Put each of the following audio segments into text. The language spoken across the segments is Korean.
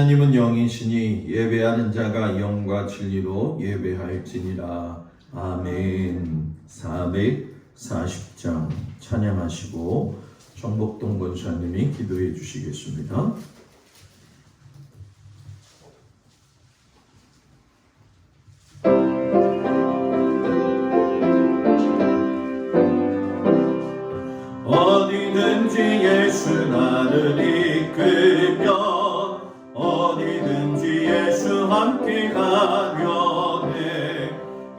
하나님은 영이시니 예배하는 자가 영과 진리로 예배할지니라. 아멘. 440장 찬양하시고 정복동 권사님이 기도해 주시겠습니다. 어디든지 예수 나를 이끌며 어디든지 예수 함께 가려네.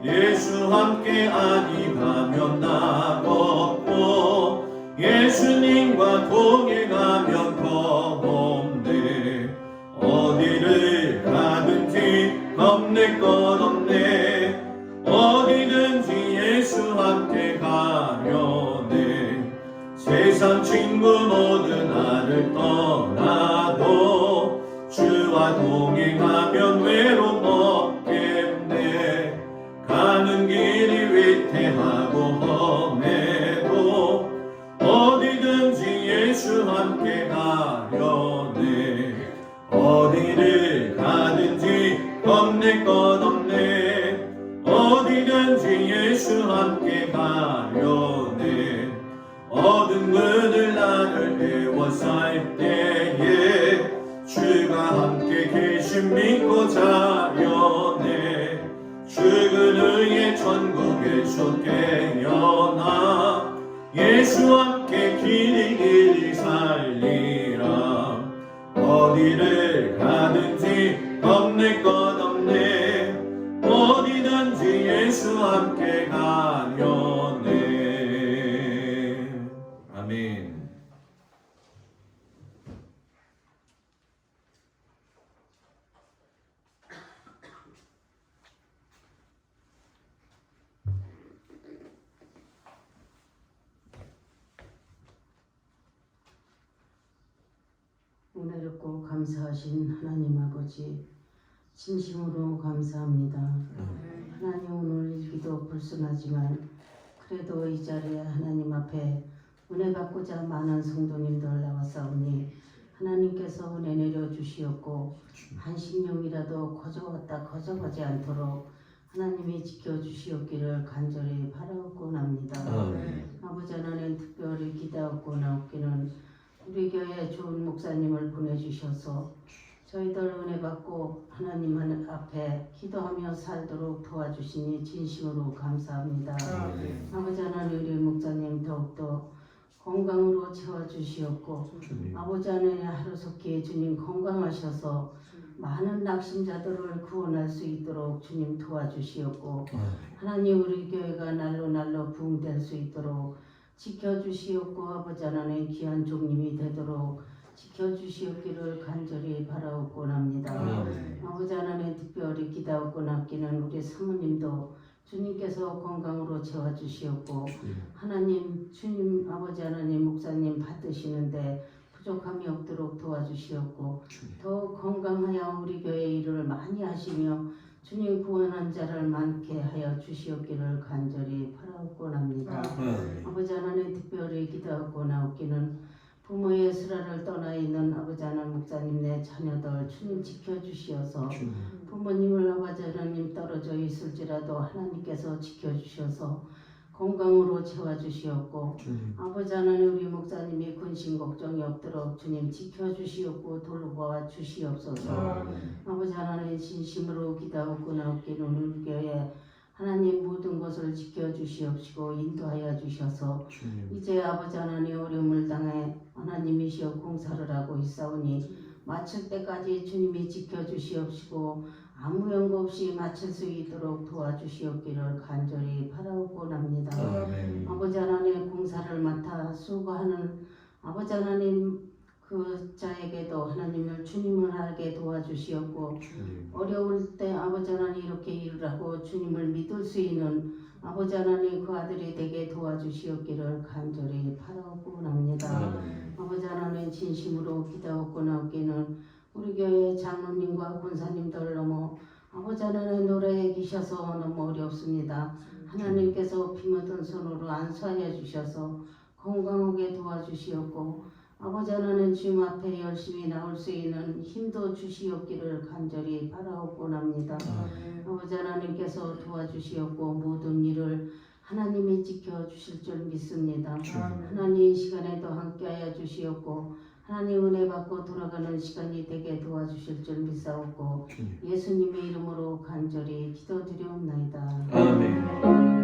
예수 함께 아니 가면 나 걷고 예수님과 동행하면 겁없네. 어디를 가든지 겁낼 것 없네. 어디든지 예수 함께 가려네. 세상 친구 모두 나를 떠나도 주와 동행하면 외로움 없겠네. 가는 길이 위태하고 험해도 어디든지 예수 함께 가려네. 어디를 가든지 겁낼 것 없네. 어디든지 예수 함께 가려네. 어두운 문을 나를 에워쌀 때에 주가 함께 계심 믿고 자려네. 죽은 후에 천국에서 깨어나 예수 함께 길이 살리라. 어디를 가든지 겁낼 것 없네. 어디든지 예수 함께 가려네. 아멘. 은혜롭고 감사하신 하나님 아버지, 진심으로 감사합니다. 하나님, 오늘 일기도 불순하지만 그래도 이 자리에 하나님 앞에 은혜 받고자 많은 성도님들 나왔사오니 하나님께서 은혜 내려주시었고 한심령이라도 거저가지 않도록 하나님이 지켜주시었기를 간절히 바라옵곤 합니다. 아버지 하나님, 특별히 기도하고 나옵기는 우리 교회 좋은 목사님을 보내주셔서 저희들 은혜 받고 하나님 앞에 기도하며 살도록 도와주시니 진심으로 감사합니다. 아버지 하나님, 우리 목사님 더욱더 건강으로 채워주시었고 아버지 하나님, 하루속히 주님 건강하셔서 많은 낙심자들을 구원할 수 있도록 주님 도와주시었고 하나님, 우리 교회가 날로 부흥될 수 있도록 지켜주시었고 아버지 하나님, 귀한 종님이 되도록 지켜주시었기를 간절히 바라옵곤 합니다. 아버지 하나님, 특별히 기도하고 낚이는 우리 사모님도 주님께서 건강으로 채워주시었고 하나님, 주님 아버지 하나님, 목사님 받으시는데 부족함이 없도록 도와주시었고 더욱 건강하여 우리 교회 일을 많이 하시며 주님 구원한 자를 많게 하여 주시었기를 간절히 바라옵곤 합니다. 아버지 하나님, 특별히 기도하고 나옵기는 부모의 슬하를 떠나 있는 아버지 하나님, 목사님 내 자녀들 주님 지켜주시어서 부모님을 아버지 하나님 떨어져 있을지라도 하나님께서 지켜주셔서 건강으로 채워주시었고 아버지 하나님, 우리 목사님이 근심 걱정이 없도록 주님 지켜주시었고 돌보아 주시옵소서. 아버지 하나님, 진심으로 기도하고 나옵기는 우리 교회 하나님 모든 것을 지켜주시옵시고 인도하여 주셔서 이제 아버지 하나님, 어려움을 당해 하나님이시여 공사를 하고 있사오니 마칠 때까지 주님이 지켜주시옵시고 아무 연고 없이 마칠 수 있도록 도와주시옵기를 간절히 바라옵곤 합니다. 아버지 하나님, 공사를 맡아 수고하는 아버지 하나님, 그 자에게도 하나님을 주님을 알게 도와주시었고 어려울 때 아버지 하나님 이렇게 일을 하고 주님을 믿을 수 있는 아버지 하나님 그 아들이 되게 도와주시었기를 간절히 바라옵곤 합니다. 아버지 하나님, 진심으로 기도하고 나오기는 우리 교회 장로님과 권사님들 너무 아버지 하나님 노래해 계셔서 너무 어렵습니다. 하나님께서 피 묻은 손으로 안수하여 주셔서 건강하게 도와주시었고 아버지 하나님 주님 앞에 열심히 나올 수 있는 힘도 주시옵기를 간절히 바라옵고납니다. 아버지 하나님께서 도와주시옵고 모든 일을 하나님이 지켜주실 줄 믿습니다. 하나님 이 시간에도 함께하여 주시옵고 하나님 은혜 받고 돌아가는 시간이 되게 도와주실 줄 믿사옵고 예수님의 이름으로 간절히 기도드리옵나이다. 아멘.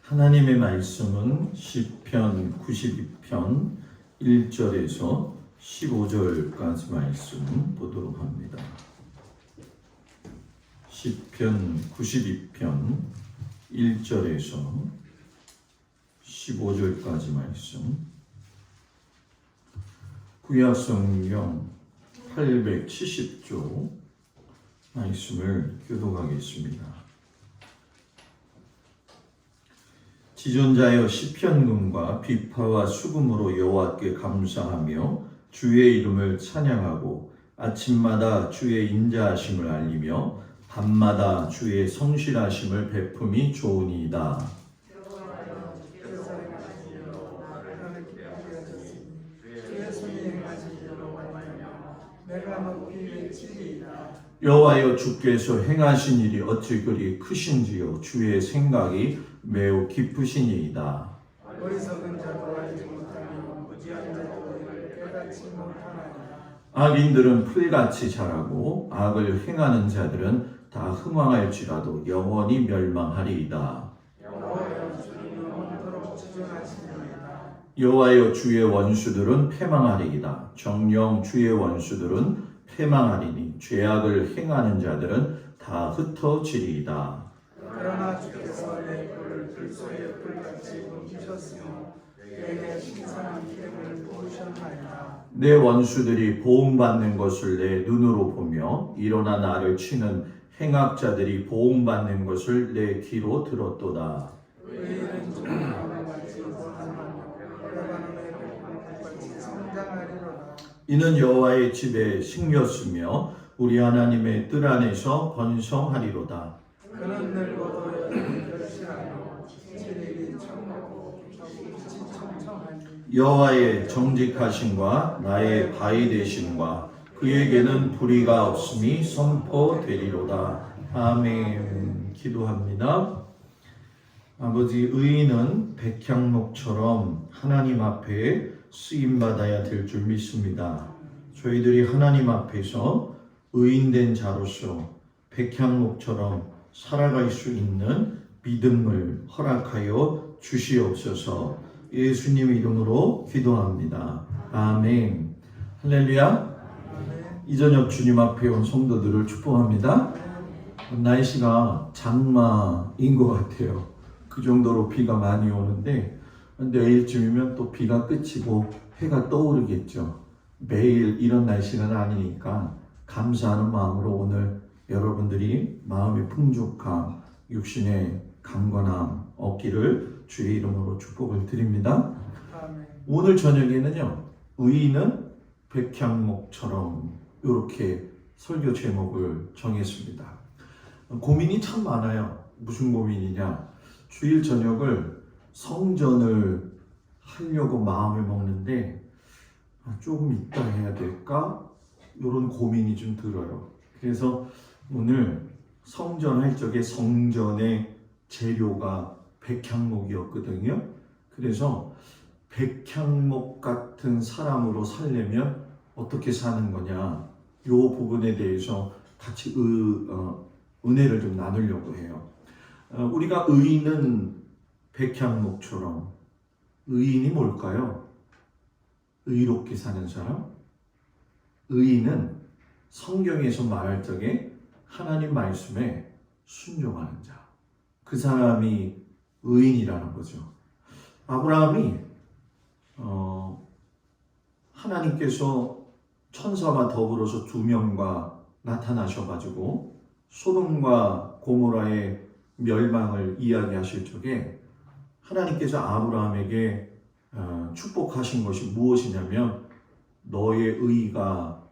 하나님의 말씀은 시편 92편 1절에서 15절까지 말씀 보도록 합니다. 시편 92편 1절에서 15절까지 말씀. 구약성경 870조 말씀을 교독하겠습니다. 지존자여 시편금과 비파와 수금으로 여호와께 감사하며 주의 이름을 찬양하고 아침마다 주의 인자하심을 알리며 밤마다 주의 성실하심을 베품이 좋으니이다. 여호와여 주께서 행하신 일이 어찌 그리 크신지요 주의 생각이 매우 깊으시니이다. 어리석은 자도 알지 못하며 무지한 자도 이를 깨닫지 못하나이다. 악인들은 풀같이 자라고 악을 행하는 자들은 다 흥왕할지라도 영원히 멸망하리이다. 여호와여 주님 영원토록 지존하시니이다. 여호와여 주의 원수들은 패망하리이다. 정령 주의 원수들은 패망하리니 죄악을 행하는 자들은 다 흩어지리이다. 그러나 주께서 내 뿔을 들소의 뿔같이 옮기셨으며 내게 신선한 기름을 부으셨나이다. 내 원수들이 보응받는 것을 내 눈으로 보며 일어나 나를 치는 행악자들이 보응받는 것을 내 귀로 들었도다. 의인은 죽음과 같이 살아나며 레바논의 백합과 같이 성장하리로다. 이는 여호와의 집에 식렸으며 우리 하나님의 뜰 안에서 번성하리로다. 그는 늙어도 여전히 결실하며 지질이 청하고 빛이 청청하니 여호와의 정직하심과 나의 바위 되심과 그에게는 불의가 없음이 선포되리로다. 아멘. 기도합니다. 아버지, 의인은 백향목처럼 하나님 앞에 쓰임받아야 될 줄 믿습니다. 저희들이 하나님 앞에서 의인된 자로서 백향목처럼 살아갈 수 있는 믿음을 허락하여 주시옵소서. 예수님 이름으로 기도합니다. 아멘. 할렐루야. 이 저녁 주님 앞에 온 성도들을 축복합니다. 날씨가 장마인 것 같아요. 그 정도로 비가 많이 오는데 내일쯤이면 또 비가 그치고 해가 떠오르겠죠. 매일 이런 날씨는 아니니까 감사하는 마음으로 오늘 여러분들이 마음의 풍족함, 육신의 강건함 얻기를 주의 이름으로 축복을 드립니다. 아멘. 오늘 저녁에는요, 의인은 백향목처럼 이렇게 설교 제목을 정했습니다. 고민이 참 많아요. 무슨 고민이냐? 주일 저녁을 성전을 하려고 마음을 먹는데 조금 이따 해야 될까? 이런 고민이 좀 들어요. 그래서 오늘 성전 할 적에 성전의 재료가 백향목이었거든요. 그래서 백향목 같은 사람으로 살려면 어떻게 사는 거냐, 이 부분에 대해서 같이 은혜를 좀 나누려고 해요. 우리가 의인은 백향목처럼, 의인이 뭘까요? 의롭게 사는 사람? 의인은 성경에서 말할 적에 하나님 말씀에 순종하는 자, 그 사람이 의인이라는 거죠. 아브라함이 하나님께서 천사와 더불어서 두 명과 나타나셔가지고 소돔과 고모라의 멸망을 이야기하실 적에 하나님께서 아브라함에게 축복하신 것이 무엇이냐면 너의 의가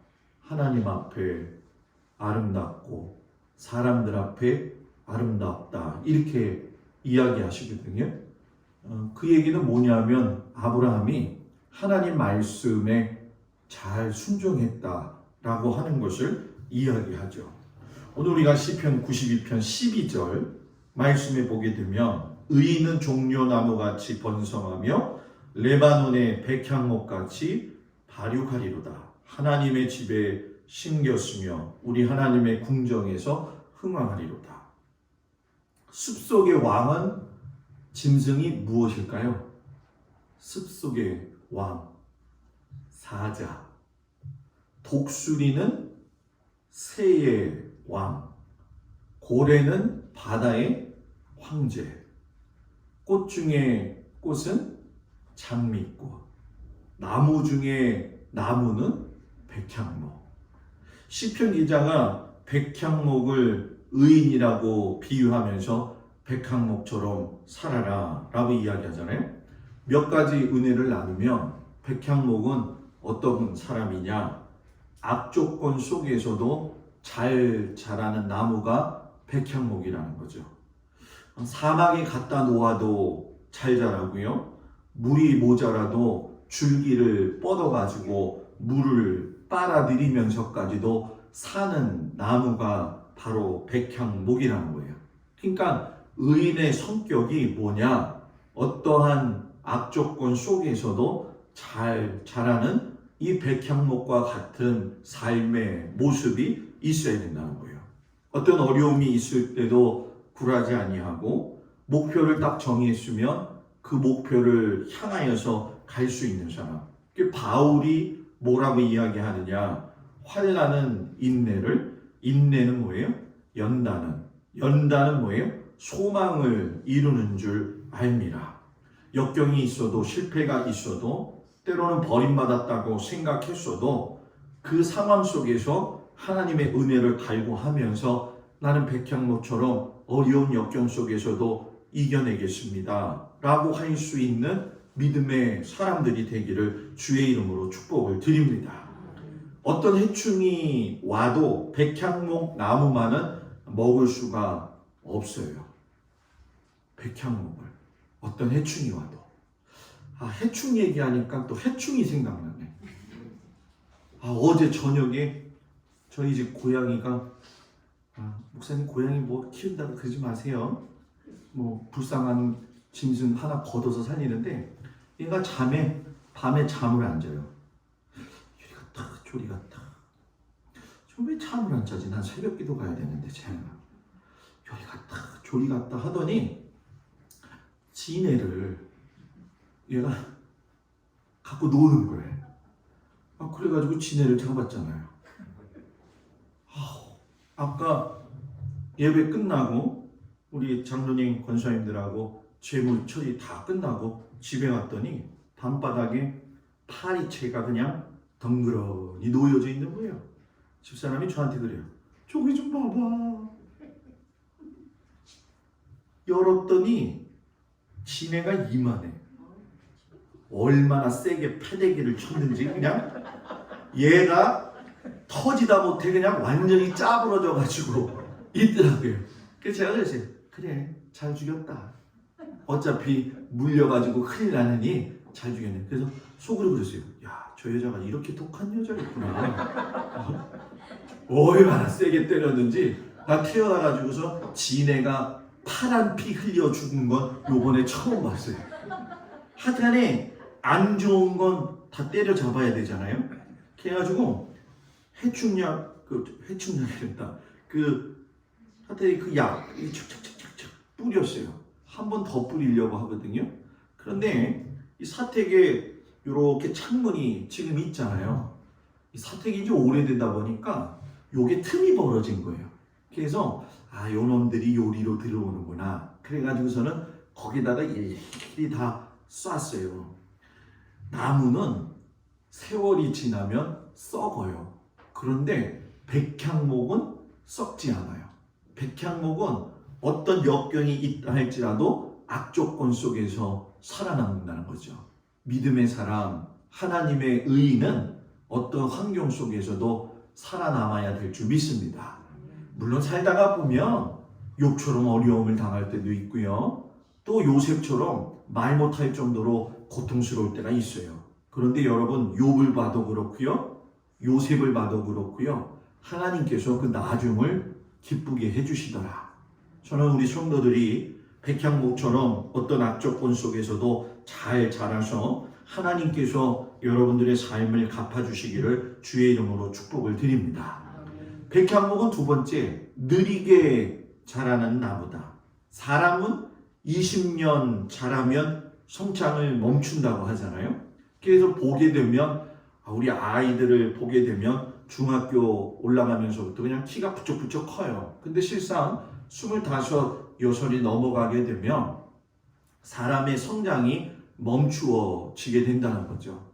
하나님 앞에 아름답고 사람들 앞에 아름답다 이렇게 이야기하시거든요. 그 얘기는 뭐냐면 아브라함이 하나님 말씀에 잘 순종했다라고 하는 것을 이야기하죠. 오늘 우리가 시편 92편 12절 말씀에 보게 되면 의인은 종려나무같이 번성하며 레바논의 백향목같이 발육하리로다. 하나님의 집에 심겼으며 우리 하나님의 궁정에서 흥왕하리로다. 숲속의 왕은 짐승이 무엇일까요? 숲속의 왕, 사자. 독수리는 새의 왕, 고래는 바다의 황제. 꽃 중에 꽃은 장미꽃, 나무 중에 나무는 백향목. 시편 기자가 백향목을 의인이라고 비유하면서 백향목처럼 살아라 라고 이야기하잖아요. 몇 가지 은혜를 나누면 백향목은 어떤 사람이냐, 악조건 속에서도 잘 자라는 나무가 백향목이라는 거죠. 사막에 갖다 놓아도 잘 자라고요. 물이 모자라도 줄기를 뻗어가지고 물을 빨아들이면서까지도 사는 나무가 바로 백향목이라는 거예요. 그러니까 의인의 성격이 뭐냐? 어떠한 악조건 속에서도 잘 자라는 이 백향목과 같은 삶의 모습이 있어야 된다는 거예요. 어떤 어려움이 있을 때도 굴하지 아니하고 목표를 딱 정했으면 그 목표를 향하여서 갈 수 있는 사람. 바울이 뭐라고 이야기하느냐? 환난은 인내를, 인내는 뭐예요? 연단은 뭐예요? 소망을 이루는 줄 알미라. 역경이 있어도 실패가 있어도 때로는 버림받았다고 생각했어도 그 상황 속에서 하나님의 은혜를 갈구하면서 나는 백향목처럼 어려운 역경 속에서도 이겨내겠습니다 라고 할 수 있는 믿음의 사람들이 되기를 주의 이름으로 축복을 드립니다. 어떤 해충이 와도 백향목 나무만은 먹을 수가 없어요. 백향목을 어떤 해충이 와도. 해충 얘기하니까 또 해충이 생각나네. 어제 저녁에 저희 집 고양이가 목사님 고양이 뭐 키운다고 그러지 마세요. 뭐 불쌍한 짐승 하나 걷어서 살리는데 얘가 밤에 잠을 안 자요. 요리가 탁 조리가 탁. 좀 왜 잠을 안 자지? 난 새벽 기도 가야 되는데 제가 요리가 탁 조리가 탁 하더니 지네를 얘가 갖고 노는 거예요. 그래가지고 지네를 잡았잖아요. 아까 예배 끝나고 우리 장로님 권사님들하고 재물 처리 다 끝나고 집에 왔더니 밤바닥에 파리채가 그냥 덩그러니 놓여져 있는 거예요. 집사람이 저한테 그래요. 저기 좀 봐봐. 열었더니 지네가 이만해. 얼마나 세게 패대기를 쳤는지 그냥 얘가 터지다 못해 그냥 완전히 짜부러져 가지고 있더라고요. 그래서 제가 그랬어요. 그래 잘 죽였다. 어차피 물려가지고 큰일 나느니 잘 죽였네. 그래서 속으로 그랬어요. 야, 저 여자가 이렇게 독한 여자였구나. 얼마나 세게 때렸는지 나 태어나가지고서 지네가 파란 피 흘려 죽은 건 요번에 처음 봤어요. 하여튼간에 안 좋은 건 다 때려 잡아야 되잖아요. 그래가지고 해충약이랬다. 하여튼 그 약 착착착착 뿌렸어요. 한 번 더 뿌리려고 하거든요. 그런데 이 사택에 이렇게 창문이 지금 있잖아요. 이 사택이 이제 오래되다 보니까 요게 틈이 벌어진 거예요. 그래서 요 놈들이 요리로 들어오는구나. 그래가지고서는 거기다가 일일이 다 쐈어요. 나무는 세월이 지나면 썩어요. 그런데 백향목은 썩지 않아요. 백향목은 어떤 역경이 있다 할지라도 악조건 속에서 살아남는다는 거죠. 믿음의 사람, 하나님의 의인은 어떤 환경 속에서도 살아남아야 될 줄 믿습니다. 물론 살다가 보면 욥처럼 어려움을 당할 때도 있고요. 또 요셉처럼 말 못할 정도로 고통스러울 때가 있어요. 그런데 여러분, 욥을 봐도 그렇고요. 요셉을 봐도 그렇고요. 하나님께서 그 나중을 기쁘게 해주시더라. 저는 우리 성도들이 백향목처럼 어떤 악조건 속에서도 잘 자라서 하나님께서 여러분들의 삶을 갚아주시기를 주의 이름으로 축복을 드립니다. 백향목은 두 번째, 느리게 자라는 나무다. 사람은 20년 자라면 성장을 멈춘다고 하잖아요. 그래서 보게 되면, 우리 아이들을 보게 되면 중학교 올라가면서부터 그냥 키가 부쩍부쩍 커요. 근데 실상 25, 6이 넘어가게 되면 사람의 성장이 멈추어지게 된다는 거죠.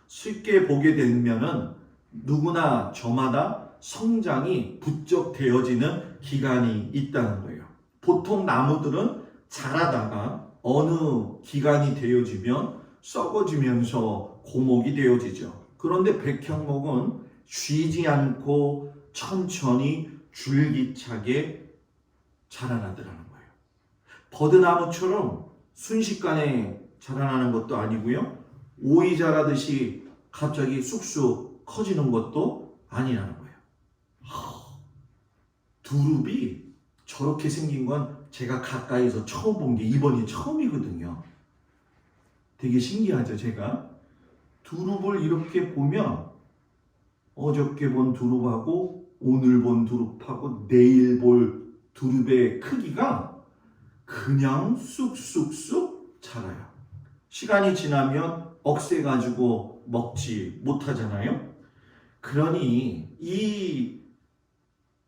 쉽게 보게 되면은 누구나 저마다 성장이 부쩍되어지는 기간이 있다는 거예요. 보통 나무들은 자라다가 어느 기간이 되어지면 썩어지면서 고목이 되어지죠. 그런데 백향목은 쉬지 않고 천천히 줄기차게 자라나더라는 거예요. 버드나무처럼 순식간에 자라나는 것도 아니고요. 오이 자라듯이 갑자기 쑥쑥 커지는 것도 아니라는 거예요. 두릅이 저렇게 생긴 건 제가 가까이서 처음 본 게 이번이 처음이거든요. 되게 신기하죠, 제가? 두릅을 이렇게 보면 어저께 본 두릅하고 오늘 본 두릅하고 내일 볼 두릅의 크기가 그냥 쑥쑥쑥 자라요. 시간이 지나면 억세가지고 먹지 못하잖아요. 그러니 이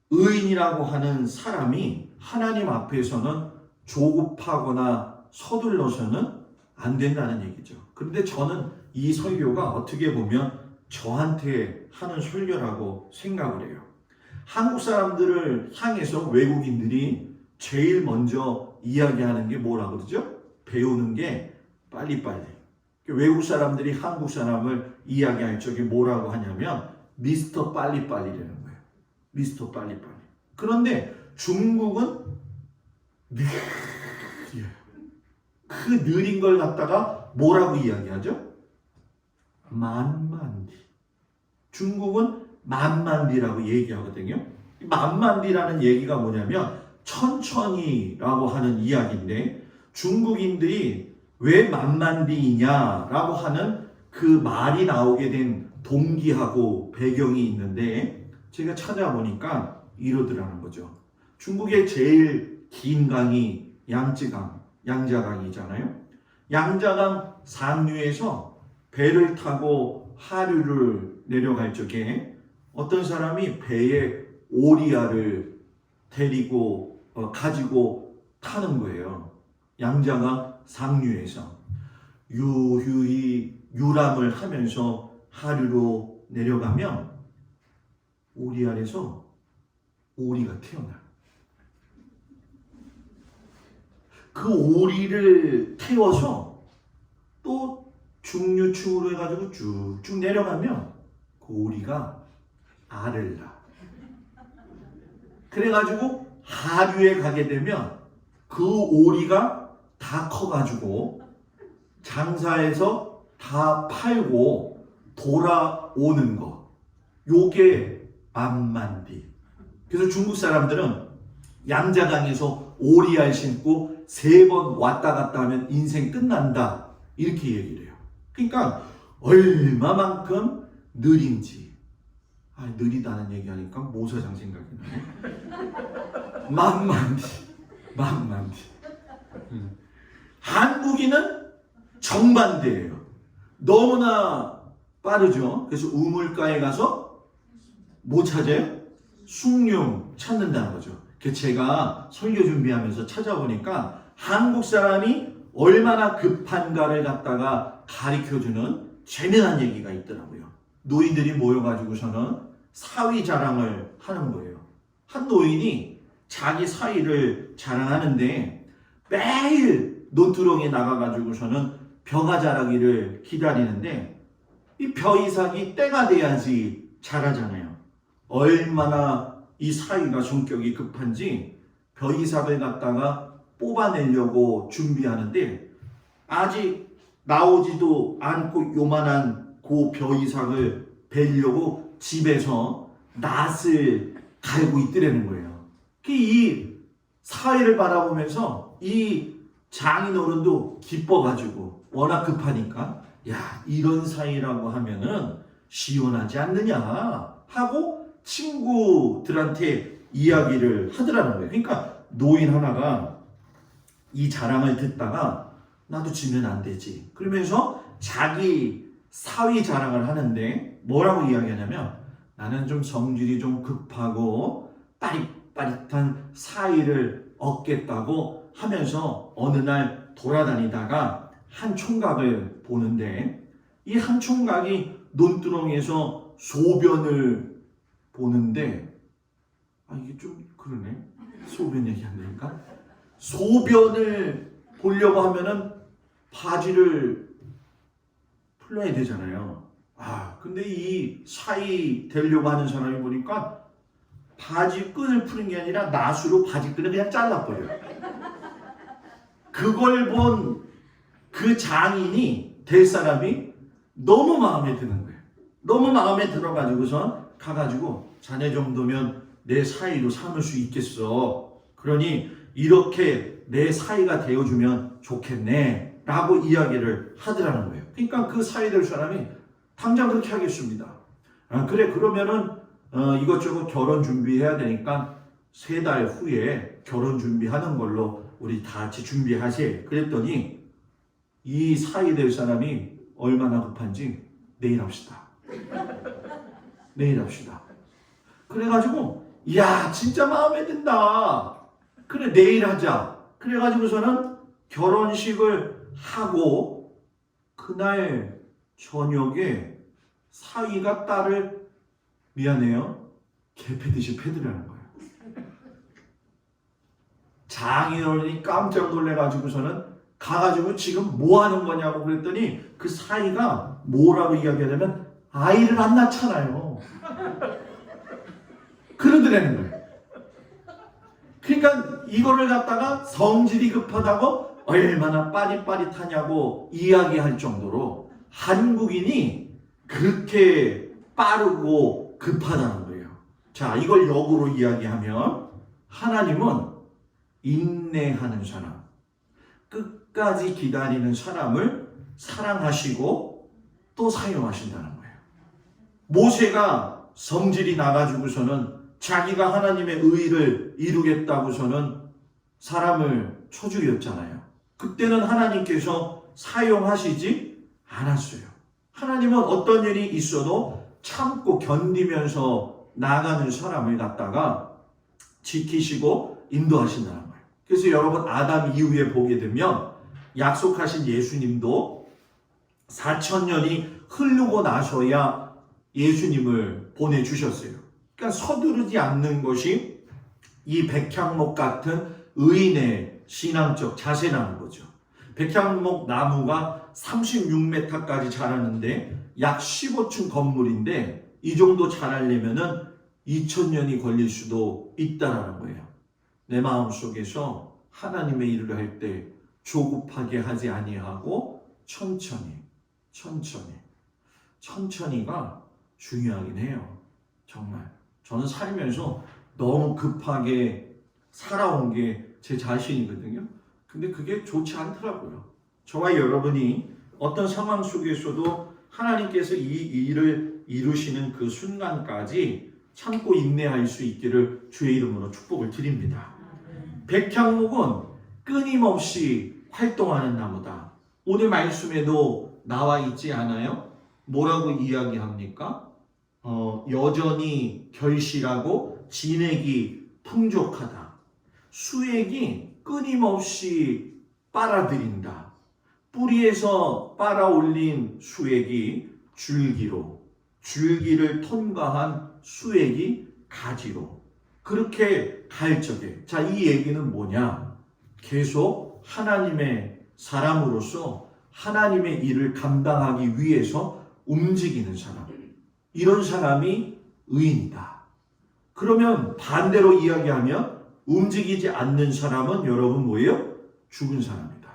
의인이라고 하는 사람이 하나님 앞에서는 조급하거나 서둘러서는 안 된다는 얘기죠. 그런데 저는 이 설교가 어떻게 보면 저한테 하는 설교라고 생각을 해요. 한국 사람들을 향해서 외국인들이 제일 먼저 이야기하는 게 뭐라고 그러죠? 배우는 게 빨리빨리. 외국 사람들이 한국 사람을 이야기할 적에 뭐라고 하냐면 미스터 빨리빨리라는 거예요. 미스터 빨리빨리. 그런데 중국은 느려요. 그 느린 걸 갖다가 뭐라고 이야기하죠? 만만디. 중국은 만만디라고 얘기하거든요. 만만디라는 얘기가 뭐냐면 천천히라고 하는 이야기인데, 중국인들이 왜 만만디이냐라고 하는 그 말이 나오게 된 동기하고 배경이 있는데, 제가 찾아보니까 이러더라는 거죠. 중국의 제일 긴 강이 양자강이잖아요. 양자강 상류에서 배를 타고 하류를 내려갈 적에 어떤 사람이 배에 오리알을 가지고 타는 거예요. 양자강 상류에서 유유히 유람을 하면서 하류로 내려가면 오리알에서 오리가 태어나. 그 오리를 태워서 또 중류층으로 해가지고 쭉쭉 내려가면 그 오리가 알을 낳아. 그래가지고 하류에 가게 되면 그 오리가 다 커가지고 장사해서 다 팔고 돌아오는 거. 요게 만만디. 그래서 중국 사람들은 양자강에서 오리알 신고 3번 왔다 갔다 하면 인생 끝난다. 이렇게 얘기를 해요. 그러니까 얼마만큼 느린지. 느리다는 얘기하니까 모사장 생각이 나네. 만만디. 한국인은 정반대예요. 너무나 빠르죠. 그래서 우물가에 가서 뭐 찾아요? 숭늉 찾는다는 거죠. 제가 설교 준비하면서 찾아보니까 한국 사람이 얼마나 급한가를 갖다가 가르쳐주는 재미난 얘기가 있더라고요. 노인들이 모여가지고서는 사위 자랑을 하는 거예요. 한 노인이 자기 사위를 자랑하는데 매일 논두렁에 나가가지고서는 벼가 자라기를 기다리는데 이 벼이삭이 때가 돼야지 자라잖아요. 얼마나 이 사위가 성격이 급한지 벼이삭을 갖다가 뽑아내려고 준비하는데 아직 나오지도 않고 요만한 그 벼이삭을 베려고 집에서 낫을 갈고 있더라는 거예요. 이 사위를 바라보면서 이 장인어른도 기뻐가지고 워낙 급하니까 야 이런 사위라고 하면은 시원하지 않느냐 하고 친구들한테 이야기를 하더라는 거예요. 그러니까 노인 하나가 이 자랑을 듣다가 나도 지면 안 되지 그러면서 자기 사위 자랑을 하는데 뭐라고 이야기하냐면 나는 좀 성질이 좀 급하고 빠릿빠릿한 사위를 얻겠다고 하면서 어느 날 돌아다니다가 한 총각을 보는데 이 한 총각이 논두렁에서 소변을 보는데 이게 좀 그러네. 소변 얘기한다니까. 소변을 보려고 하면은 바지를 풀어야 되잖아요. 근데 이 사위 되려고 하는 사람이 보니까 바지 끈을 푸는 게 아니라 낫으로 바지 끈을 그냥 잘라버려요. 그걸 본 그 장인이 될 사람이 너무 마음에 드는 거예요. 너무 마음에 들어가지고서 가가지고 자네 정도면 내 사위로 삼을 수 있겠어. 그러니 이렇게 내 사위가 되어주면 좋겠네 라고 이야기를 하더라는 거예요. 그러니까 그 사위 될 사람이 당장 그렇게 하겠습니다. 그래 그러면은 이것저것 결혼 준비해야 되니까 3달 후에 결혼 준비하는 걸로 우리 다 같이 준비하세. 그랬더니 이 사위 될 사람이 얼마나 급한지 내일 합시다. 내일 합시다. 그래가지고 야 진짜 마음에 든다. 그래 내일 하자. 그래가지고서는 결혼식을 하고 그날 저녁에 사위가 딸을 미안해요 개패듯이 패드라는 거예요. 장인어른이 깜짝 놀래가지고서는 가가지고 지금 뭐 하는 거냐고 그랬더니 그 사위가 뭐라고 이야기하냐면 아이를 안 낳잖아요. 그러더라는 거예요. 그러니까 이거를 갖다가 성질이 급하다고 얼마나 빠릿빠릿하냐고 이야기할 정도로 한국인이 그렇게 빠르고 급하다는 거예요. 자, 이걸 역으로 이야기하면 하나님은 인내하는 사람, 끝까지 기다리는 사람을 사랑하시고 또 사용하신다는 거예요. 모세가 성질이 나가지고서는 자기가 하나님의 의를 이루겠다고서는 사람을 쳐 죽였잖아요. 그때는 하나님께서 사용하시지 않았어요. 하나님은 어떤 일이 있어도 참고 견디면서 나가는 사람을 갖다가 지키시고 인도하신다는 거예요. 그래서 여러분 아담 이후에 보게 되면 약속하신 예수님도 4,000년이 흐르고 나서야 예수님을 보내주셨어요. 그러니까 서두르지 않는 것이 이 백향목 같은 의인의 신앙적 자세라는 거죠. 백향목 나무가 36m까지 자라는데 약 15층 건물인데 이 정도 자라려면은 2000년이 걸릴 수도 있다라는 거예요. 내 마음속에서 하나님의 일을 할 때 조급하게 하지 아니하고 천천히가 중요하긴 해요. 정말 저는 살면서 너무 급하게 살아온 게 제 자신이거든요. 근데 그게 좋지 않더라고요. 저와 여러분이 어떤 상황 속에서도 하나님께서 이 일을 이루시는 그 순간까지 참고 인내할 수 있기를 주의 이름으로 축복을 드립니다. 백향목은 끊임없이 활동하는 나무다. 오늘 말씀에도 나와 있지 않아요? 뭐라고 이야기합니까? 여전히 결실하고 진액이 풍족하다. 수액이 끊임없이 빨아들인다. 뿌리에서 빨아올린 수액이 줄기로, 줄기를 통과한 수액이 가지로, 그렇게 갈 적에, 자, 이 얘기는 뭐냐? 계속 하나님의 사람으로서 하나님의 일을 감당하기 위해서 움직이는 사람. 이런 사람이 의인이다. 그러면 반대로 이야기하면 움직이지 않는 사람은 여러분 뭐예요? 죽은 사람이다.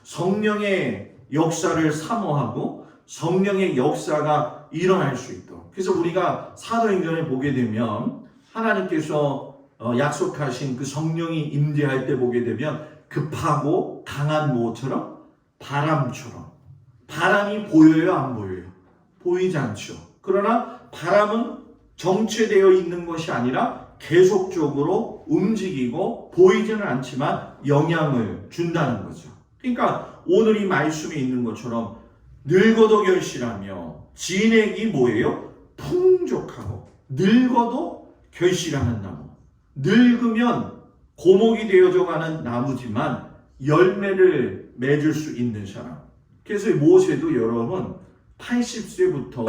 성령의 역사를 사모하고 성령의 역사가 일어날 수 있도록. 그래서 우리가 사도행전에 보게 되면 하나님께서 약속하신 그 성령이 임재할 때 보게 되면 급하고 강한 뭐처럼? 바람처럼. 바람이 보여요? 안 보여요? 보이지 않죠. 그러나 바람은 정체되어 있는 것이 아니라 계속적으로 움직이고 보이지는 않지만 영향을 준다는 거죠. 그러니까 오늘 이 말씀에 있는 것처럼 늙어도 결실하며 진액이 뭐예요? 풍족하고 늙어도 결실하는 나무. 늙으면 고목이 되어져 가는 나무지만 열매를 맺을 수 있는 사람. 그래서 모세도 여러분 80세부터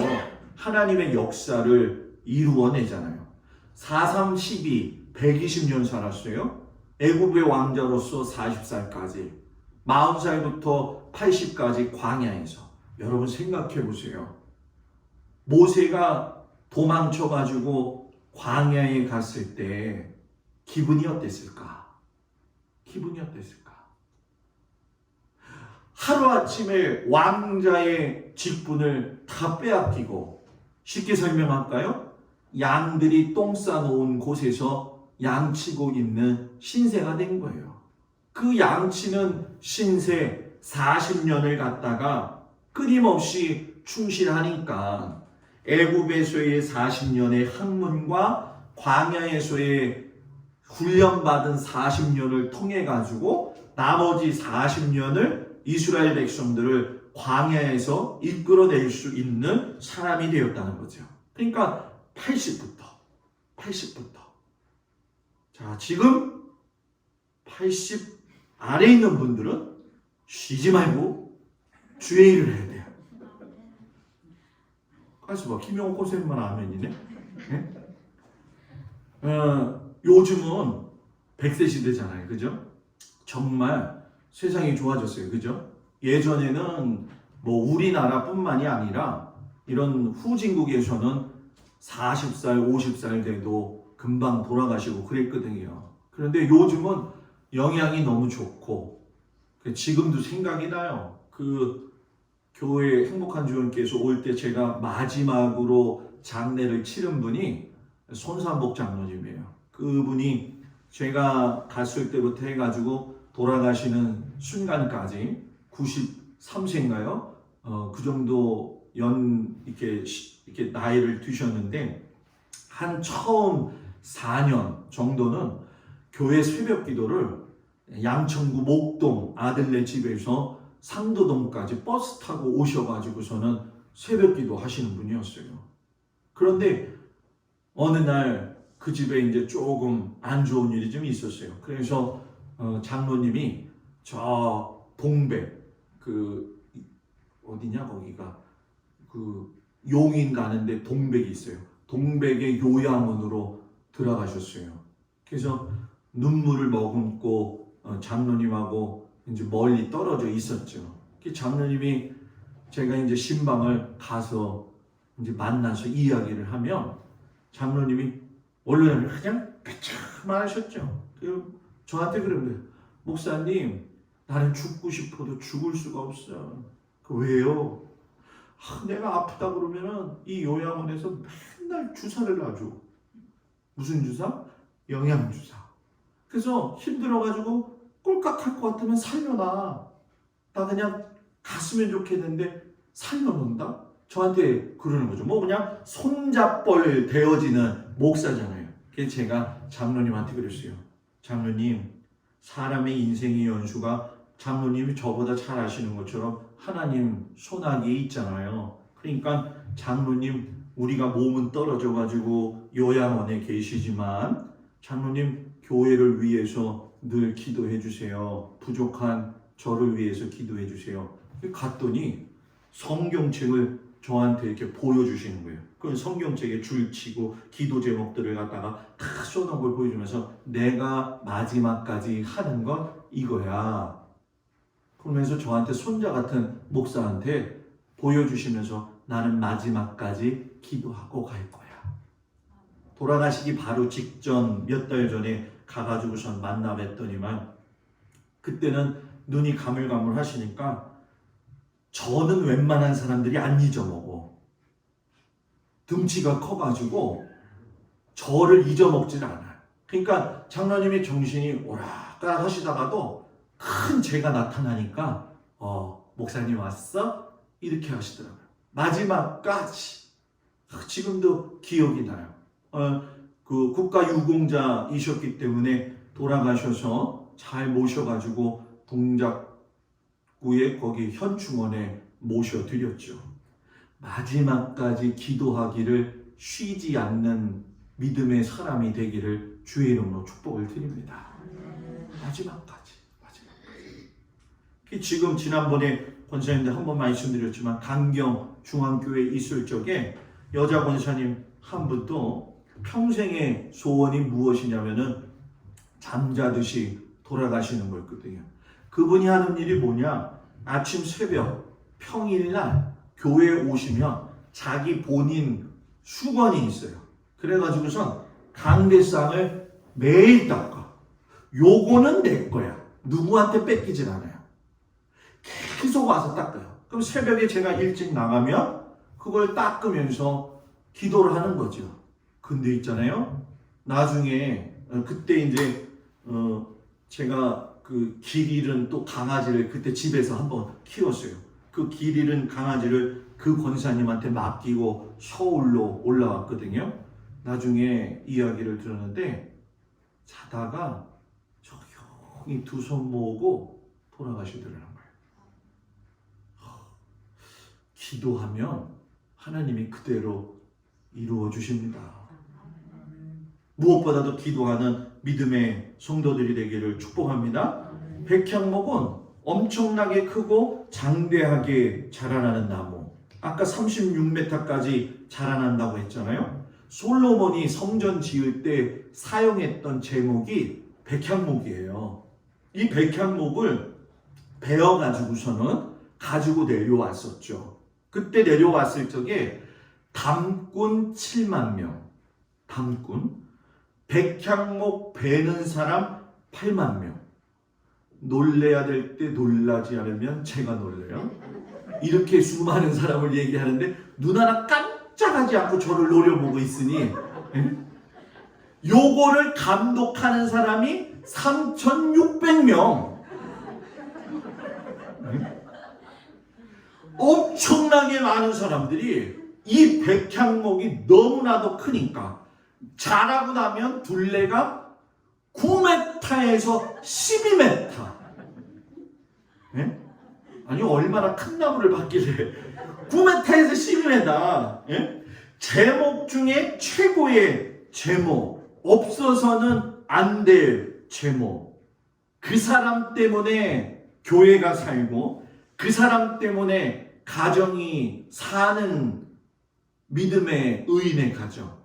하나님의 역사를 이루어내잖아요. 4-3-12 120년 살았어요. 애굽의 왕자로서 40살까지 40살부터 80까지 광야에서. 여러분 생각해 보세요. 모세가 도망쳐가지고 광야에 갔을 때 기분이 어땠을까? 기분이 어땠을까? 하루아침에 왕자의 직분을 다 빼앗기고, 쉽게 설명할까요? 양들이 똥 싸놓은 곳에서 양치고 있는 신세가 된 거예요. 그 양치는 신세 40년을 갖다가 끊임없이 충실하니까 애굽에서의 40년의 학문과 광야에서의 훈련받은 40년을 통해 가지고 나머지 40년을 이스라엘 백성들을 광야에서 이끌어낼 수 있는 사람이 되었다는 거죠. 그러니까 80부터. 자, 지금 80 아래 있는 분들은 쉬지 말고 주의 일을 해야 돼요. 가서 봐, 김용호 고생만 아멘이네. 요즘은 100세 시대잖아요, 그죠? 정말 세상이 좋아졌어요, 그죠? 예전에는 뭐 우리나라뿐만이 아니라 이런 후진국에서는 40살, 50살 돼도 금방 돌아가시고 그랬거든요. 그런데 요즘은 영양이 너무 좋고, 지금도 생각이 나요. 그 교회 행복한 주님께서 올 때 제가 마지막으로 장례를 치른 분이 손삼복 장로님이에요. 그분이 제가 갔을 때부터 해가지고 돌아가시는 순간까지 93세인가요? 그 정도 이렇게 나이를 드셨는데, 한 처음 4년 정도는 교회 새벽 기도를 양천구 목동 아들네 집에서 상도동까지 버스 타고 오셔가지고서는 새벽 기도 하시는 분이었어요. 그런데 어느 날 그 집에 이제 조금 안 좋은 일이 좀 있었어요. 그래서 장로님이 저 동백, 그 어디냐 거기가 그 용인 가는데 동백이 있어요. 동백의 요양원으로 들어가셨어요. 그래서 눈물을 머금고 장로님하고 이제 멀리 떨어져 있었죠. 그 장로님이 제가 이제 신방을 가서 이제 만나서 이야기를 하면 장로님이 원래는 그냥 그만 하셨죠. 저한테 그런 거예요. 목사님, 나는 죽고 싶어도 죽을 수가 없어. 왜요? 내가 아프다 그러면은 이 요양원에서 맨날 주사를 놔줘. 무슨 주사? 영양주사. 그래서 힘들어가지고 꼴깍할 것 같으면 살려놔. 나 그냥 갔으면 좋겠는데 살려놓는다? 저한테 그러는 거죠. 뭐 그냥 손잡벌 되어지는 목사잖아요. 그래서 제가 장로님한테 그랬어요. 장로님, 사람의 인생의 연수가 장로님이 저보다 잘 아시는 것처럼 하나님 손아귀에 있잖아요. 그러니까 장로님, 우리가 몸은 떨어져 가지고 요양원에 계시지만 장로님 교회를 위해서 늘 기도해 주세요. 부족한 저를 위해서 기도해 주세요. 갔더니 성경책을 저한테 이렇게 보여주시는 거예요. 그 성경책에 줄치고 기도 제목들을 갖다가 다 써놓은 걸 보여주면서 내가 마지막까지 하는 건 이거야. 그러면서 저한테 손자 같은 목사한테 보여주시면서 나는 마지막까지 기도하고 갈 거야. 돌아가시기 바로 직전 몇 달 전에 가가지고선 만나 뵀더니만 그때는 눈이 가물가물 하시니까 저는 웬만한 사람들이 안 잊어먹어. 등치가 커가지고 저를 잊어먹질 않아요. 그러니까 장로님이 정신이 오락가락 하시다가도 큰 제가 나타나니까 목사님 왔어? 이렇게 하시더라고요. 마지막까지 지금도 기억이 나요. 그 국가유공자이셨기 때문에 돌아가셔서 잘 모셔가지고 동작구의 거기 현충원에 모셔드렸죠. 마지막까지 기도하기를 쉬지 않는 믿음의 사람이 되기를 주의 이름으로 축복을 드립니다. 마지막까지. 지금 지난번에 권사님들 한번 말씀드렸지만 강경 중앙교회에 있을 적에 여자 권사님 한 분도 평생의 소원이 무엇이냐면은 잠자듯이 돌아가시는 거였거든요. 그분이 하는 일이 뭐냐? 아침 새벽 평일날 교회에 오시면 자기 본인 수건이 있어요. 그래가지고선 강대상을 매일 닦아. 요거는 내 거야. 누구한테 뺏기질 않아요. 계속 와서 닦아요. 그럼 새벽에 제가 일찍 나가면 그걸 닦으면서 기도를 하는 거죠. 근데 있잖아요. 나중에 그때 이제 제가 그 길 잃은 또 강아지를 그때 집에서 한번 키웠어요. 그 길 잃은 강아지를 그 권사님한테 맡기고 서울로 올라왔거든요. 나중에 이야기를 들었는데 자다가 조용히 두 손 모으고 돌아가시더라는 거예요. 기도하면 하나님이 그대로 이루어 주십니다. 무엇보다도 기도하는 믿음의 성도들이 되기를 축복합니다. 백향목은 엄청나게 크고 장대하게 자라나는 나무. 아까 36m까지 자라난다고 했잖아요. 솔로몬이 성전 지을 때 사용했던 제목이 백향목이에요. 이 백향목을 베어가지고서는 가지고 내려왔었죠. 그때 내려왔을 적에 담꾼 7만 명, 백향목 베는 사람 8만 명. 놀래야 될 때 놀라지 않으면 제가 놀래요. 이렇게 수많은 사람을 얘기하는데 눈 하나 깜짝하지 않고 저를 노려보고 있으니 요거를 감독하는 사람이 3,600명. 엄청나게 많은 사람들이 이 백향목이 너무나도 크니까 자라고 나면 둘레가 9m에서 12m. 예? 아니 얼마나 큰 나무를 받길래 9m에서 12m. 예? 제목 중에 최고의 제목, 없어서는 안 될 제목. 그 사람 때문에 교회가 살고 그 사람 때문에 가정이 사는 믿음의 의인의 가정.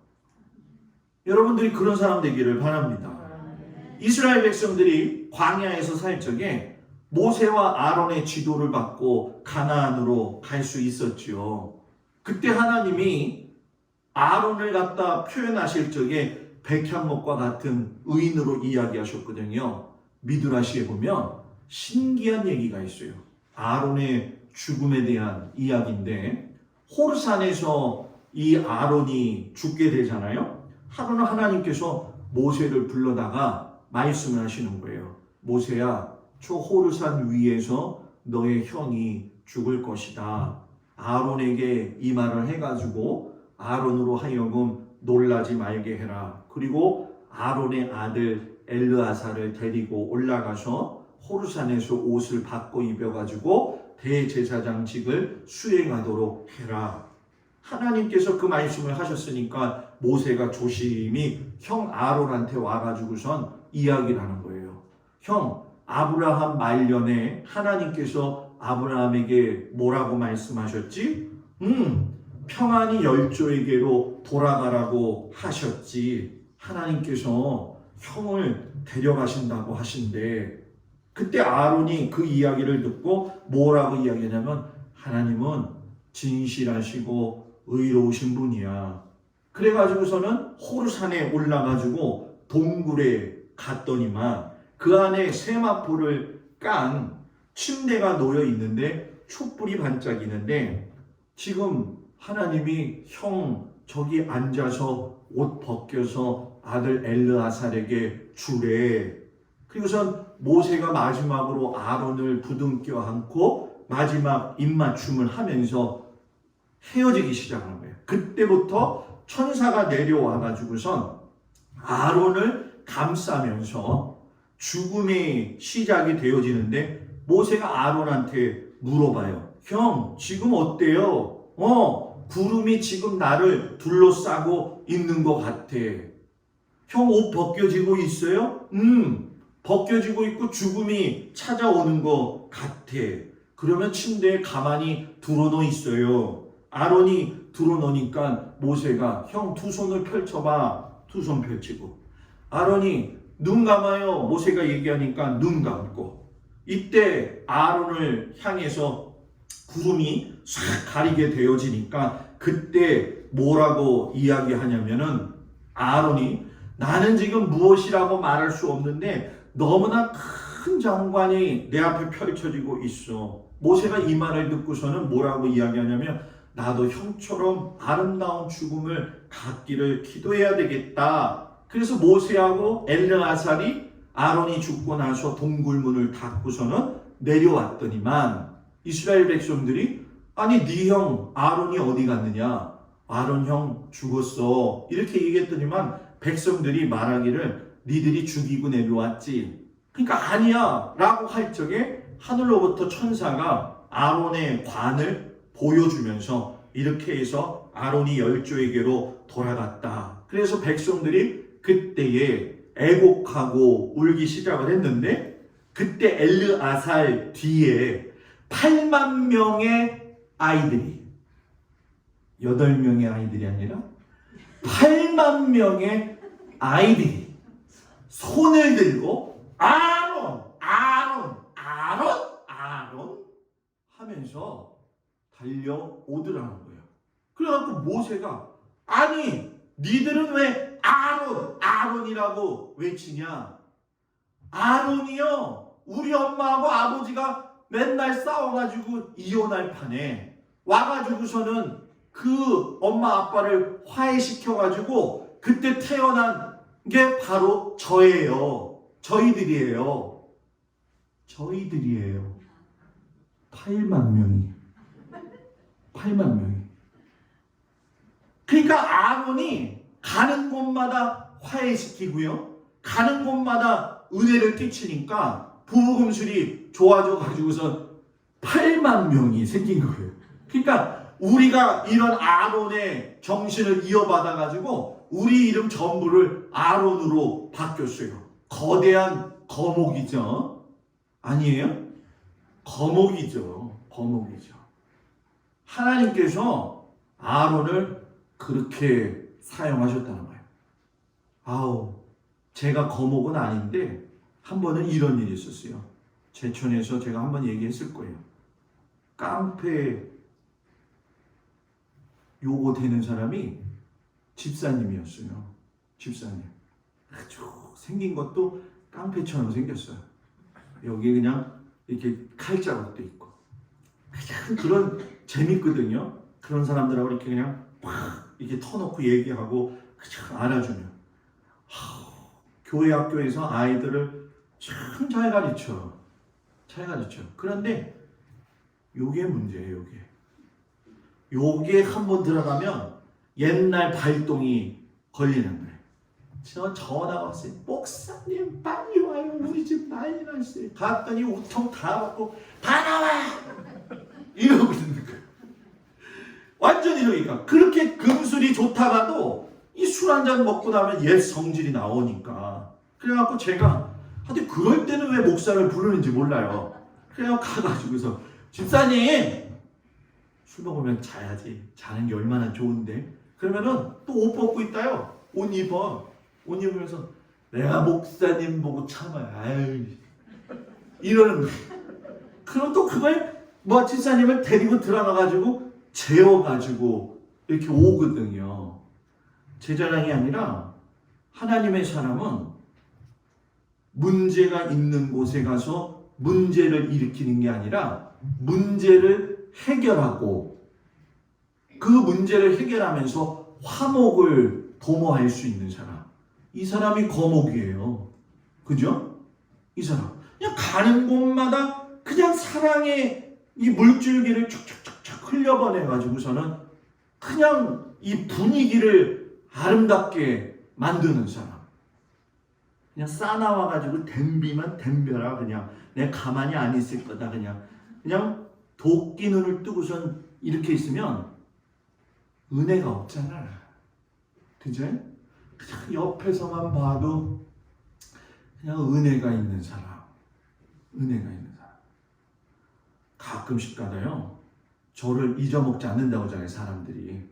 여러분들이 그런 사람 되기를 바랍니다. 이스라엘 백성들이 광야에서 살 적에 모세와 아론의 지도를 받고 가나안으로 갈 수 있었지요. 그때 하나님이 아론을 갖다 표현하실 적에 백향목과 같은 의인으로 이야기하셨거든요. 미드라시에 보면 신기한 얘기가 있어요. 아론의 죽음에 대한 이야기인데 호르산에서 이 아론이 죽게 되잖아요. 하나님께서 모세를 불러다가 말씀을 하시는 거예요. 모세야, 저 호르산 위에서 너의 형이 죽을 것이다. 아론에게 이 말을 해가지고 아론으로 하여금 놀라지 말게 해라. 그리고 아론의 아들 엘르아사를 데리고 올라가서 호르산에서 옷을 바꿔 입혀가지고 대제사장직을 수행하도록 해라. 하나님께서 그 말씀을 하셨으니까 모세가 조심히 형 아론한테 와가지고선 이야기를 하는 거예요. 형, 아브라함 말년에 하나님께서 아브라함에게 뭐라고 말씀하셨지? 평안히 열조에게로 돌아가라고 하셨지. 하나님께서 형을 데려가신다고 하신대. 그때 아론이 그 이야기를 듣고 뭐라고 이야기하냐면 하나님은 진실하시고 의로우신 분이야. 그래가지고서는 호르산에 올라가지고 동굴에 갔더니만 그 안에 세마포를 깐 침대가 놓여 있는데 촛불이 반짝이는데 지금 하나님이 형 저기 앉아서 옷 벗겨서 아들 엘르아살에게 주래. 그리고선 모세가 마지막으로 아론을 부둥켜 안고 마지막 입맞춤을 하면서 헤어지기 시작하는 거예요. 그때부터 천사가 내려와 가지고선 아론을 감싸면서 죽음의 시작이 되어지는데 모세가 아론한테 물어봐요. 형, 지금 어때요? 구름이 지금 나를 둘러싸고 있는 것 같아. 형, 옷 벗겨지고 있어요? 벗겨지고 있고 죽음이 찾아오는 것 같아. 그러면 침대에 가만히 드러누워 있어요. 아론이 드러놓으니까 모세가 형 두 손을 펼쳐봐. 두 손 펼치고. 아론이 눈 감아요. 모세가 얘기하니까 눈 감고. 이때 아론을 향해서 구름이 싹 가리게 되어지니까 그때 뭐라고 이야기하냐면은 아론이 나는 지금 무엇이라고 말할 수 없는데 너무나 큰 장관이 내 앞에 펼쳐지고 있어. 모세가 이 말을 듣고서는 뭐라고 이야기하냐면 나도 형처럼 아름다운 죽음을 갖기를 기도해야 되겠다. 그래서 모세하고 엘르아살이 아론이 죽고 나서 동굴문을 닫고서는 내려왔더니만 이스라엘 백성들이 아니 네 형 아론이 어디 갔느냐? 아론 형 죽었어. 이렇게 얘기했더니만 백성들이 말하기를 니들이 죽이고 내려왔지. 그러니까 아니야 라고 할 적에 하늘로부터 천사가 아론의 관을 보여주면서 이렇게 해서 아론이 열조에게로 돌아갔다. 그래서 백성들이 그때에 애곡하고 울기 시작을 했는데 그때 엘르아살 뒤에 8만 명의 아이들이 8명의 아이들이 아니라 8만 명의 아이들이 손을 들고 아론 하면서 달려오더라는 거예요. 그래갖고 모세가 아니 니들은 왜 아론이라고 외치냐? 아론이요 우리 엄마하고 아버지가 맨날 싸워가지고 이혼할 판에 와가지고서는 그 엄마 아빠를 화해시켜가지고 그때 태어난 게 바로 저예요. 저희들이에요. 8만 명이. 그러니까 아론이 가는 곳마다 화해시키고요. 가는 곳마다 은혜를 끼치니까 부부금술이 좋아져 가지고서 8만 명이 생긴 거예요. 그러니까 우리가 이런 아론의 정신을 이어받아 가지고 우리 이름 전부를 아론으로 바뀌었어요. 거대한 거목이죠. 아니에요? 거목이죠. 하나님께서 아론을 그렇게 사용하셨다는 거예요. 제가 거목은 아닌데 한 번은 이런 일이 있었어요. 제천에서 제가 한번 얘기했을 거예요. 깡패 요거 되는 사람이 집사님이었어요. 집사님. 아주 생긴 것도 깡패처럼 생겼어요. 여기 그냥 이렇게 칼자국도 있고. 그런 재밌거든요. 그런 사람들하고 이렇게 그냥 막 이렇게 터놓고 얘기하고 그냥 알아주면. 교회 학교에서 아이들을 참 잘 가르쳐. 그런데 요게 문제예요. 요게 한번 들어가면 옛날 발동이 걸리는 거예요. 저 전화가 왔어요. 목사님 빨리 와요. 우리 집 난리 났어요. 갔더니 우통 다 받고 다 나와. 이러고 있는 거예요. 완전히 이러니까 그렇게 금술이 좋다가도 이 술 한잔 먹고 나면 옛 성질이 나오니까 그래갖고 제가 하여튼 그럴 때는 왜 목사를 부르는지 몰라요. 그래갖고 가가지고서 집사님 술 먹으면 자야지. 자는 게 얼마나 좋은데. 그러면은 또 옷 벗고 있다요. 옷 입으면서 내가 목사님 보고 참아요. 아유 이러는 거예요. 그럼 또 그걸 뭐 집사님을 데리고 들어가가지고 재워가지고 이렇게 오거든요. 제 자랑이 아니라 하나님의 사람은 문제가 있는 곳에 가서 문제를 일으키는 게 아니라 문제를 해결하고 그 문제를 해결하면서 화목을 도모할 수 있는 사람. 이 사람이 거목이에요. 그죠? 이 사람. 그냥 가는 곳마다 그냥 사랑의 이 물줄기를 촉촉촉촉 흘려보내가지고서는 그냥 이 분위기를 아름답게 만드는 사람. 그냥 싸나와가지고 댐비면 댐벼라. 그냥 내 가만히 안 있을 거다. 그냥 도끼 눈을 뜨고선 이렇게 있으면 은혜가 없잖아. 그죠? 그냥 옆에서만 봐도 그냥 은혜가 있는 사람. 은혜가 있는 사람. 가끔씩 가다요. 저를 잊어먹지 않는다고 하잖아요. 사람들이.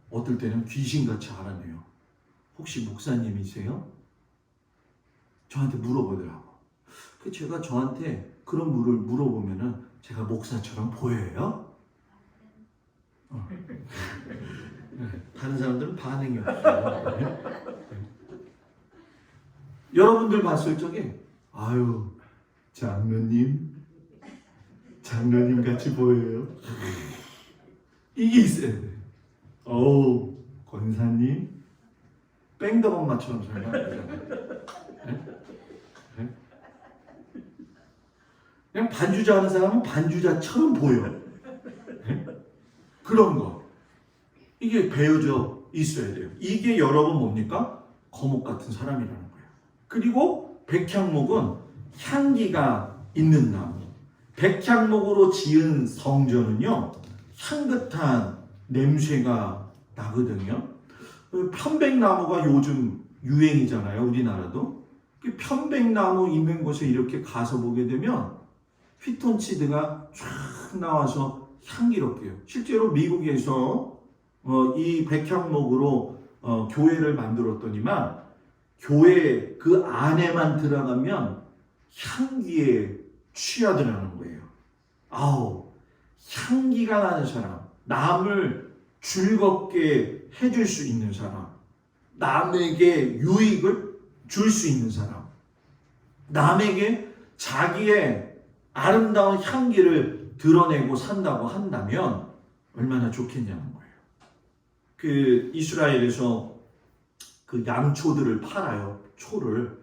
어떨 때는 귀신같이 알아내요. 혹시 목사님이세요? 저한테 물어보더라고. 제가 저한테 그런 물을 물어보면은 제가 목사처럼 보여요? 다른 사람들은 반응이 없어요. 여러분들 봤을 적에 아유 장로님 같이 보여요. 이게 있어야 돼. 어우 권사님 뺑덕엄마처럼 설명하잖아요. 그냥 반주자 하는 사람은 반주자처럼 보여. 그런 거. 이게 배어져 있어야 돼요. 이게 여러분 뭡니까? 거목 같은 사람이라는 거예요. 그리고 백향목은 향기가 있는 나무. 백향목으로 지은 성전은요, 향긋한 냄새가 나거든요. 편백나무가 요즘 유행이잖아요, 우리나라도. 편백나무 있는 곳에 이렇게 가서 보게 되면 휘톤치드가 쫙 나와서 향기롭게요. 실제로 미국에서 이 백향목으로 교회를 만들었더니만 교회 그 안에만 들어가면 향기에 취하더라는 거예요. 아우, 향기가 나는 사람, 남을 즐겁게 해줄 수 있는 사람, 남에게 유익을 줄 수 있는 사람, 남에게 자기의 아름다운 향기를 드러내고 산다고 한다면 얼마나 좋겠냐는 거예요. 그 이스라엘에서 그 양초들을 팔아요. 초를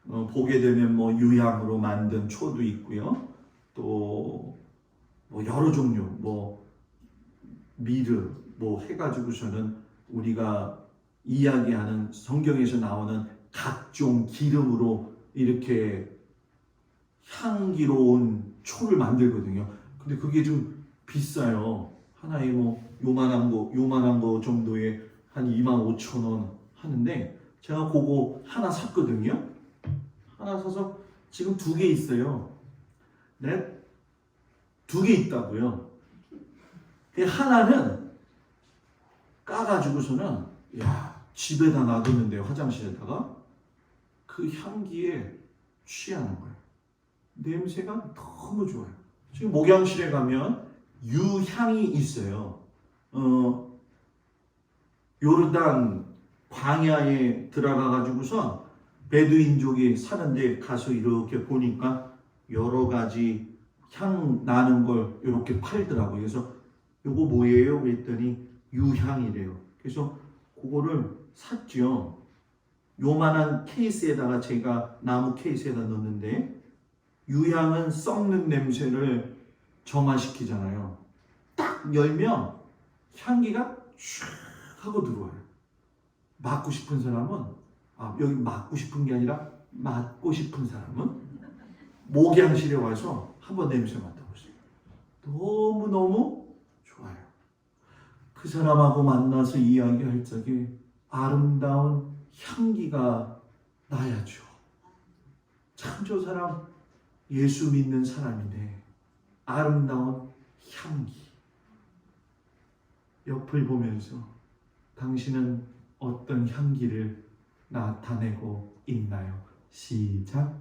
보게 되면 뭐 유향으로 만든 초도 있고요. 또 뭐 여러 종류 뭐 미르 뭐 해가지고서는 우리가 이야기하는 성경에서 나오는 각종 기름으로 이렇게 향기로운 초를 만들거든요. 근데 그게 좀 비싸요. 하나에 뭐 요만한 거 정도에 한 25,000원 하는데 제가 그거 하나 샀거든요. 하나 사서 지금 2개 있어요. 네? 2개 있다고요. 그 하나는 까가지고서는 집에다 놔두는데 화장실에다가 그 향기에 취하는 거예요. 냄새가 너무 좋아요. 지금 목양실에 가면 유향이 있어요. 요르단 광야에 들어가가지고서 베두인족이 사는데 가서 이렇게 보니까 여러 가지 향 나는 걸 이렇게 팔더라고요. 그래서 요거 뭐예요? 그랬더니 유향이래요. 그래서 그거를 샀죠. 요만한 케이스에다가 제가 나무 케이스에다 넣었는데 유향은 썩는 냄새를 정화시키잖아요. 딱 열면 향기가 슉 하고 들어와요. 맡고 싶은 사람은 여기 맡고 싶은 게 아니라 맡고 싶은 사람은 목양실에 와서 한번 냄새 맡아보세요. 너무너무 좋아요. 그 사람하고 만나서 이야기할 적에 아름다운 향기가 나야죠. 참 저 사람 예수 믿는 사람이네. 아름다운 향기. 옆을 보면서 당신은 어떤 향기를 나타내고 있나요? 시작.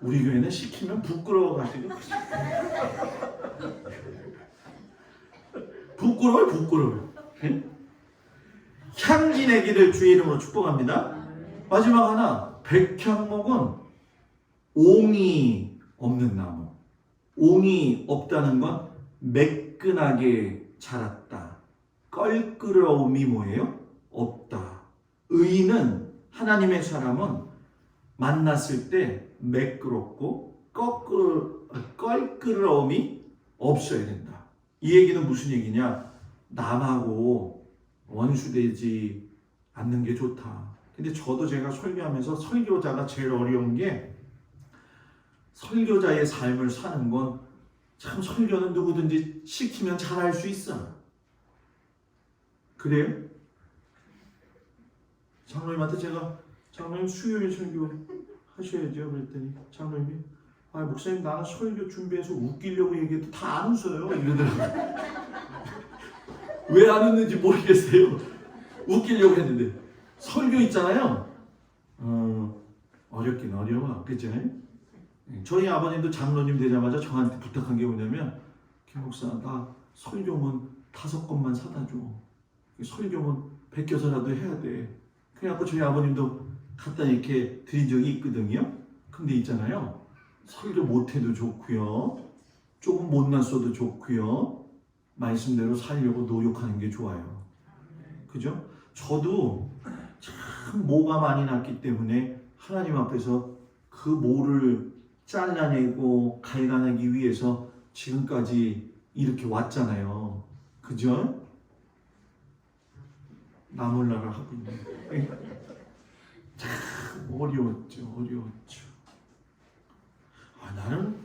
우리 교회는 시키면 부끄러워가지고 부끄러워요. 향기 내기를 주의 이름으로 축복합니다. 마지막 하나, 백향목은 옹이 없는 나무. 옹이 없다는 건 매끈하게 자랐다. 껄끄러움이 뭐예요? 없다. 의인은, 하나님의 사람은 만났을 때 매끄럽고 껄끄러움이 없어야 된다. 이 얘기는 무슨 얘기냐? 남하고 원수되지 않는 게 좋다. 근데 저도 제가 설교하면서 설교자가 제일 어려운 게, 설교자의 삶을 사는 건 참, 설교는 누구든지 시키면 잘할 수 있어. 그래요? 장로님한테 제가, 장로님 수요일 설교 하셔야죠 그랬더니 장로님이, 목사님 나는 설교 준비해서 웃기려고 얘기해도 다 안 웃어요 이러더라고요. 왜 안 웃는지 모르겠어요. 웃기려고 했는데. 설교 있잖아요, 어렵긴 어려워, 그죠? 저희 아버님도 장로님 되자마자 저한테 부탁한 게 뭐냐면, 김 목사 나 설교문 5권만 사다 줘. 설교문 베껴서라도 해야 돼. 그래갖고 저희 아버님도 갖다 이렇게 드린 적이 있거든요. 근데 있잖아요, 설교 못해도 좋고요, 조금 못났어도 좋고요, 말씀대로 살려고 노력하는 게 좋아요. 그죠? 저도 참 모가 많이 났기 때문에 하나님 앞에서 그 모를 잘라내고 갈가내기 위해서 지금까지 이렇게 왔잖아요. 그죠? 나 몰라라 하고 있네. 참 어려웠죠. 나는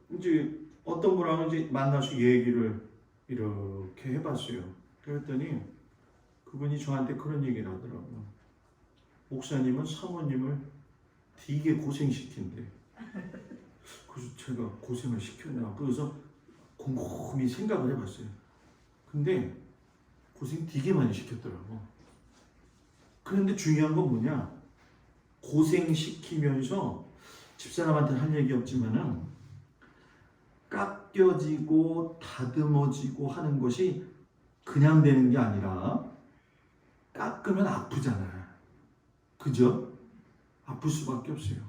이제 어떤 분하고 이제 만나서 얘기를 이렇게 해봤어요. 그랬더니 그분이 저한테 그런 얘기를 하더라고요. 목사님은 사모님을 되게 고생시킨대. 그래서 제가 고생을 시켰나? 그래서 곰곰이 생각을 해봤어요. 근데 고생 되게 많이 시켰더라고. 그런데 중요한 건 뭐냐? 고생시키면서, 집사람한테는 할 얘기 없지만은, 깎여지고 다듬어지고 하는 것이 그냥 되는 게 아니라, 깎으면 아프잖아요. 그죠? 아플 수밖에 없어요.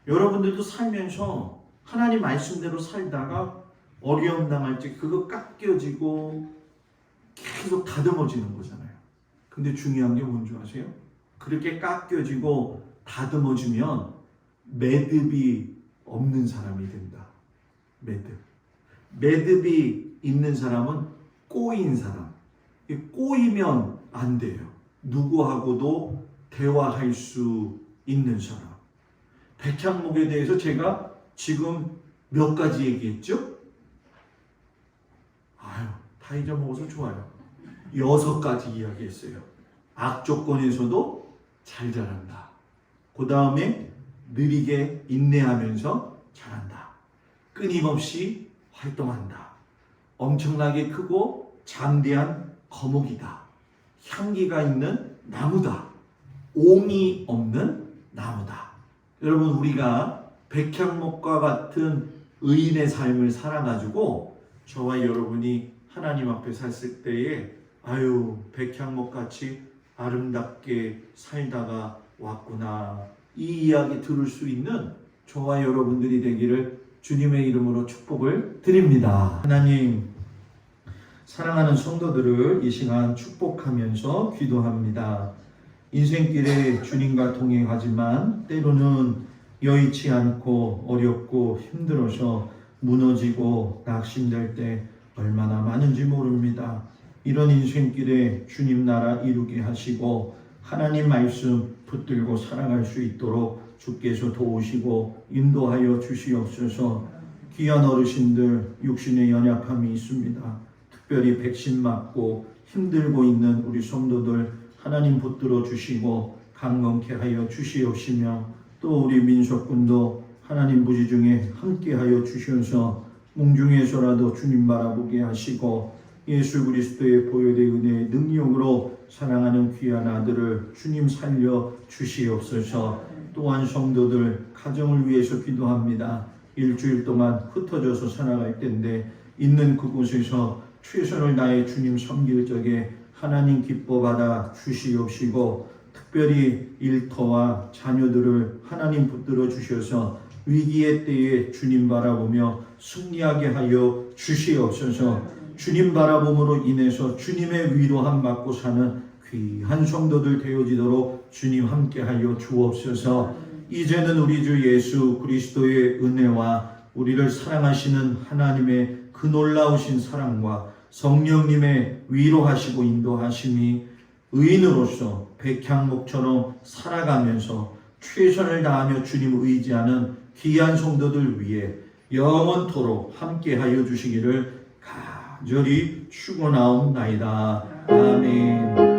여러분들도 살면서 하나님 말씀대로 살다가 어려움 당할 때 그거 깎여지고 계속 다듬어지는 거잖아요. 근데 중요한 게 뭔지 아세요? 그렇게 깎여지고 다듬어지면 매듭이 없는 사람이 된다. 매듭이 있는 사람은 꼬인 사람. 꼬이면 안 돼요. 누구하고도 대화할 수 있는 사람. 백향목에 대해서 제가 지금 몇 가지 얘기했죠? 다 잊어먹어서 좋아요. 6가지 이야기했어요. 악조건에서도 잘 자란다. 그 다음에 느리게 인내하면서 자란다. 끊임없이 활동한다. 엄청나게 크고 장대한 거목이다. 향기가 있는 나무다. 옹이 없는 나무다. 여러분, 우리가 백향목과 같은 의인의 삶을 살아가지고 저와 여러분이 하나님 앞에 섰을 때에 백향목같이 아름답게 살다가 왔구나, 이 이야기 들을 수 있는 저와 여러분들이 되기를 주님의 이름으로 축복을 드립니다. 하나님, 사랑하는 성도들을 이 시간 축복하면서 기도합니다. 인생길에 주님과 동행하지만 때로는 여의치 않고 어렵고 힘들어서 무너지고 낙심될 때 얼마나 많은지 모릅니다. 이런 인생길에 주님 나라 이루게 하시고 하나님 말씀 붙들고 살아갈 수 있도록 주께서 도우시고 인도하여 주시옵소서. 귀한 어르신들 육신의 연약함이 있습니다. 특별히 백신 맞고 힘들고 있는 우리 성도들 하나님 붙들어 주시고 강건케 하여 주시옵시며, 또 우리 민속군도 하나님 부지 중에 함께하여 주셔서 몽중에서라도 주님 바라보게 하시고 예수 그리스도의 보혈의 은혜의 능력으로 사랑하는 귀한 아들을 주님 살려 주시옵소서. 또한 성도들 가정을 위해서 기도합니다. 일주일 동안 흩어져서 살아갈 텐데 있는 그곳에서 최선을 다해 주님 섬길 적에 하나님 기뻐 받아 주시옵시고, 특별히 일터와 자녀들을 하나님 붙들어 주셔서 위기의 때에 주님 바라보며 승리하게 하여 주시옵소서. 주님 바라봄으로 인해서 주님의 위로함 받고 사는 귀한 성도들 되어지도록 주님 함께하여 주옵소서. 이제는 우리 주 예수 그리스도의 은혜와 우리를 사랑하시는 하나님의 그 놀라우신 사랑과 성령님의 위로하시고 인도하심이 의인으로서 백향목처럼 살아가면서 최선을 다하며 주님을 의지하는 귀한 성도들 위해 영원토록 함께하여 주시기를 간절히 축원하옵나이다. 아멘.